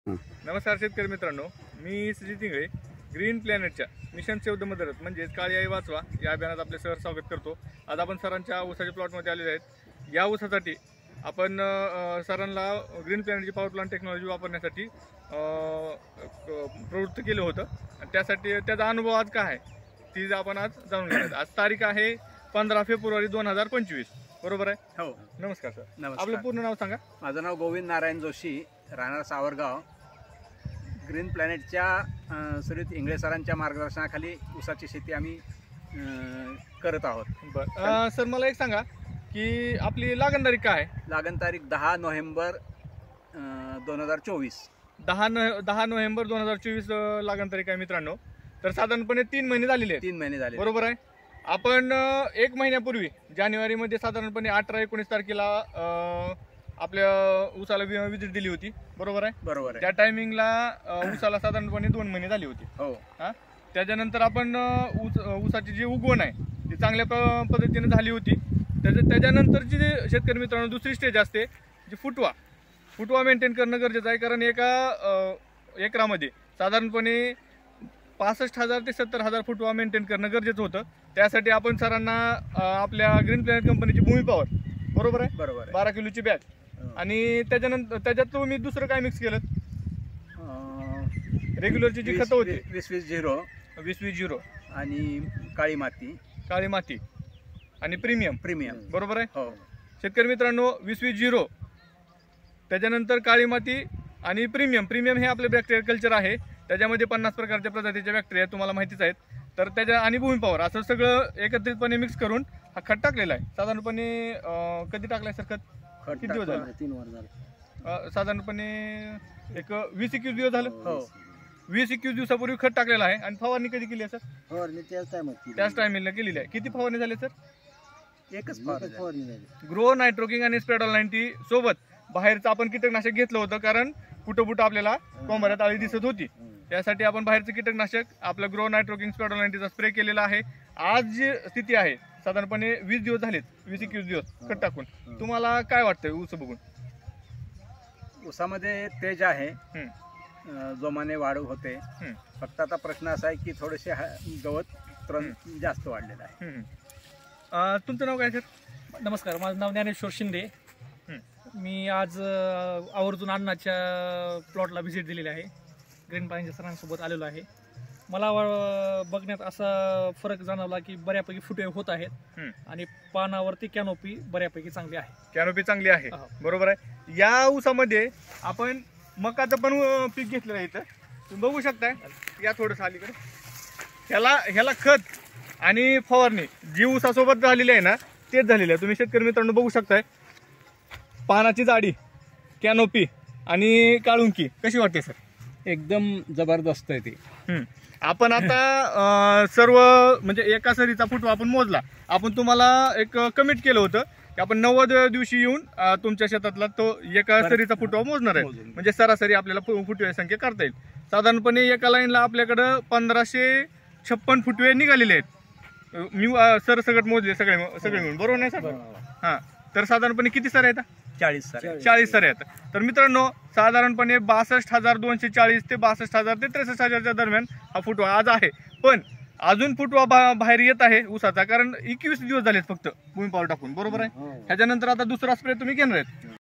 नमस्कार शेतकरी मित्रांनो, मी सुजित इंगळे ग्रीन प्लॅनेटच्या mission save the mother earth म्हणजेच काळी आई वाचवा या अभियानात आपले सर स्वागत करतो। आज आपण सरांच्या ऊसाच्या प्लॉटमध्ये आलेले आहेत। या ऊसासाठी आपण सरांना ग्रीन प्लॅनेटची पॉवर प्लांट टेक्नॉलॉजी वापरण्यासाठी प्रवृत्त केलं होतं आणि त्यासाठी त्याचा अनुभव आज काय आहे ती आपण आज जाणून घेणार। आज तारीख आहे 15 फेब्रुवारी 2025, बरोबर आहे? हो। नमस्कार सर, नमस्कार। आपलं पूर्ण नाव सांगा। माझं नाव गोविंद नारायण जोशी, राहणार सावरगाव। ग्रीन प्लॅनेटच्या सुजित इंगळे सरांच्या मार्गदर्शनाखाली ऊसाची शेती आम्ही करत आहोत। बरं सर, मला एक सांगा की आपली लागण तारीख काय आहे? लागण तारीख 10 नोव्हेंबर 2024। 10 नोव्हेंबर 2024 लागण तारीख आहे मित्रांनो। तर साधारणपणे 3 महिने झालेले आहेत। 3 महिने झाले, बरोबर आहे। आपण 1 महिन्यापूर्वी जानेवारीमध्ये साधारणपणे 18-19 तारखेला आपल्या ऊसाला विजिट दिली होती, बरोबर आहे? बरोबर आहे। त्या टायमिंगला ऊसाला साधारणपणे 2 महिने झाले होते। हो। त्याच्यानंतर आपण ऊसाची जी उगवण आहे ती चांगल्या पद्धतीने झाली होती। त्याच्यानंतरची जी शेतकरी मित्रांनो दुसरी स्टेज असते जी फुटवा मेंटेन करणं गरजेचं आहे। कारण एका एकरामध्ये साधारणपणे 65,000 ते 70,000 फुटवा मेंटेन करणं गरजेचं होतं। त्यासाठी आपण सरांना आपल्या ग्रीन प्लॅनेट कंपनीची भूमी पॉवर, बरोबर आहे, बरोबर आहे, 12 किलोची बॅग आणि त्याच्यानंतर त्याच्यात तुम्ही दुसरं काय मिक्स केलं? रेग्युलरची जी खतं होती 20-20-0 20-20-0 आणि काळी माती आणि प्रीमियम, बरोबर आहे? हो। शेतकरी मित्रांनो 20-20-0 त्याच्यानंतर काळी माती आणि प्रीमियम हे आपले बॅक्टेरिया कल्चर आहे। त्याच्यामध्ये 50 प्रकारच्या प्रजातीच्या बॅक्टेरिया तुम्हाला माहितीच आहेत। तर त्याच्या आणि भूमी पॉवर असं सगळं एकत्रितपणे मिक्स करून हा खत टाकलेला आहे। साधारणपणे कधी टाकलाय सर खत? किती दिवस झाले? 3 वर झाले, साधारणपणे एक 20-21 दिवस झालं। हो। 20-21 दिवसापूर्वी खत टाकलेलं आहे। आणि फवारणी कधी केली आहे सर? फवारणी त्याच टायमिंगला केलेली आहे। किती फवारणी झाली सर? एकच फवारणी झाली। ग्रो नायट्रोकिंग आणि स्प्रेडॉल 90 सोबत बाहेरचं आपण कीटकनाशक घेतलं होतं, कारण कुठं आपल्याला कोंबड्यात आळी दिसत होती। त्यासाठी आपण बाहेरचं कीटकनाशक आपलं ग्रो नायट्रोकिंग स्प्रेडॉल 90चा स्प्रे केलेला आहे। आज जी स्थिती आहे साधारणपणे 20 दिवस झालेत, 20-21 दिवस खत टाकून। तुम्हाला काय वाटतंय ऊस बघून? ऊसामध्ये तेज आहे, जोमाने वाढ होते। फक्त आता प्रश्न असा आहे की थोडेसे गवत जास्त वाढलेलं आहे। तुमचं नाव काय सर? नमस्कार, माझं नाव ज्ञानेश्वर शिंदे। मी आज आवर्जून अण्णाच्या प्लॉटला व्हिजिट दिलेली आहे। ग्रीन प्लॅनेटच्या सरांसोबत आलेलो आहे। मला बघण्यात असा फरक जाणवला की बऱ्यापैकी फुटवे होत आहेत आणि पानावरती कॅनोपी बऱ्यापैकी चांगली आहे। कॅनोपी चांगली आहे, बरोबर आहे। या ऊसामध्ये आपण मकाचं पण पीक घेतलेलं आहे। इथं तुम्ही बघू शकताय, या थोडंसं अलीकडे ह्याला खत आणि फवारणी जी ऊसासोबत झालेली आहे ना तेच झालेली आहे। तुम्ही शेतकरी मित्रांनो बघू शकताय पानाची जाडी, कॅनोपी आणि काळुंकी कशी वाटते सर? एकदम जबरदस्त आहे ती। आपण आता सर्व म्हणजे एका सरीचा फुटवा आपण मोजला। आपण तुम्हाला एक कमिट केलं होतं की आपण 90 दिवशी येऊन तुमच्या शेतातला तो एका सरीचा फुटवा मोजणार आहे, म्हणजे सरासरी आपल्याला फुटव्याची संख्या करता येईल। साधारणपणे एका लाईनला आपल्याकडं 1556 फुटवे निघालेले आहेत। मी सरसकट मोजले सगळे मिळून, बरोबर नाही सर? हां, तर साधारणपणे किती सर आहेत? 40 सर आहेत। तर मित्रांनो साधारणपणे 62,240 ते 62,000 ते 63,000च्या दरम्यान हा फुटवा आज आहे। पण अजून फुटवा बाहेर येत आहे ऊसाचा, कारण 21 दिवस झालेत फक्त भूमी पॉवर टाकून, बरोबर आहे? ह्याच्यानंतर आता दुसरा स्प्रे तुम्ही घेणार आहेत।